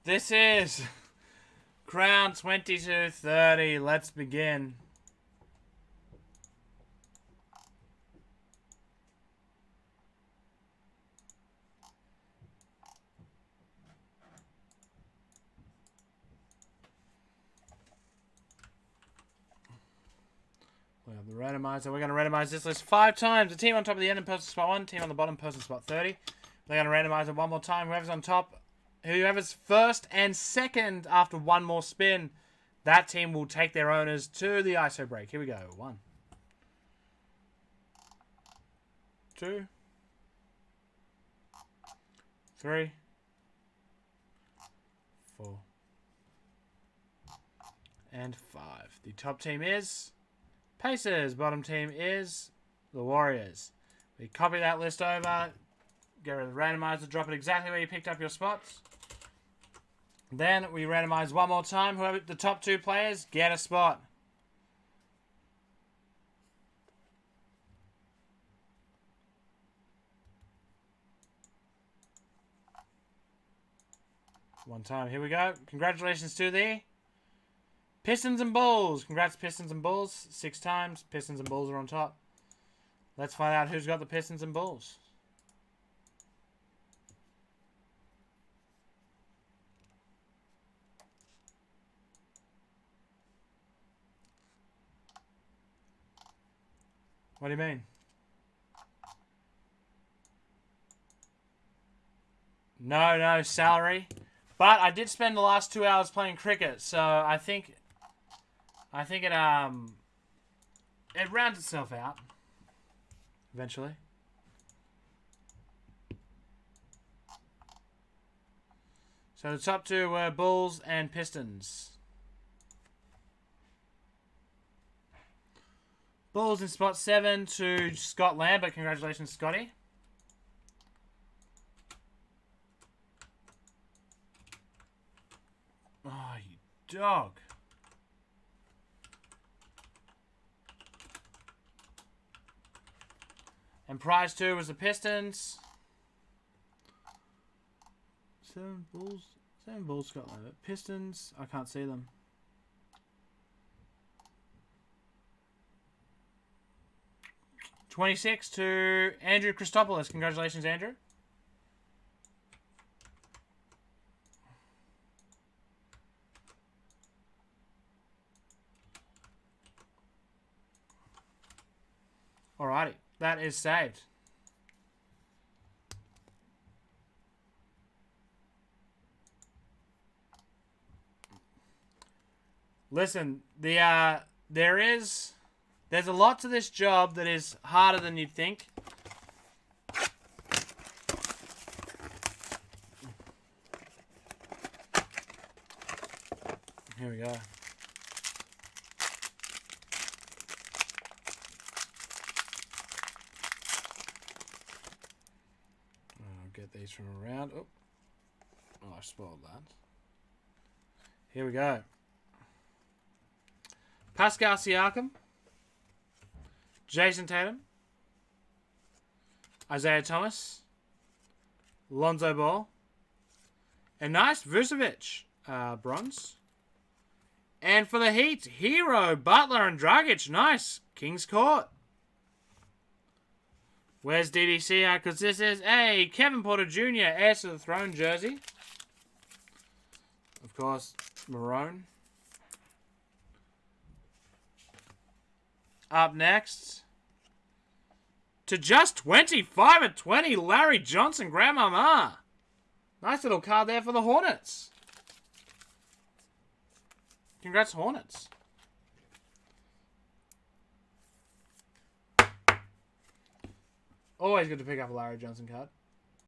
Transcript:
This is Crown 2230. Let's begin. We have the randomizer. We're going to randomize this list 5 times. The team on top of the end in person spot 1. Team on the bottom person spot 30. We're going to randomize it one more time. Whoever's on top, whoever's first and second after one more spin, that team will take their owners to the ISO break. Here we go. 1, 2, 3, 4, and 5. The top team is Pacers. Bottom team is the Warriors. We copy that list over, get rid of the randomizer, drop it exactly where you picked up your spots. Then we randomize one more time. Whoever the top 2 players get a spot. One time. Here we go. Congratulations to the Pistons and Bulls. Congrats, Pistons and Bulls. 6 times. Pistons and Bulls are on top. Let's find out who's got the Pistons and Bulls. What do you mean? No salary. But I did spend the last 2 hours playing cricket, so I think it rounds itself out eventually. So the top 2 were Bulls and Pistons. Bulls in spot 7 to Scott Lambert. Congratulations, Scotty. Oh, you dog. And prize 2 was the Pistons. 7 Bulls, Scott Lambert. Pistons, I can't see them. $26 to Andrew Christopoulos. Congratulations, Andrew. Alrighty, that is saved. Listen, there's a lot to this job that is harder than you'd think. Here we go. I'll get these from around. Oh, I spoiled that. Here we go. Pascal Siakam. Jason Tatum, Isaiah Thomas, Lonzo Ball, and nice Vucevic, bronze. And for the Heat, Hero, Butler, and Dragic, nice. King's Court. Where's DDC? Because this is a Kevin Porter Jr. Heir to the Throne jersey. Of course, maroon. Up next, to just 25 at 20, Larry Johnson, Grandmama. Nice little card there for the Hornets. Congrats, Hornets. Always good to pick up a Larry Johnson card.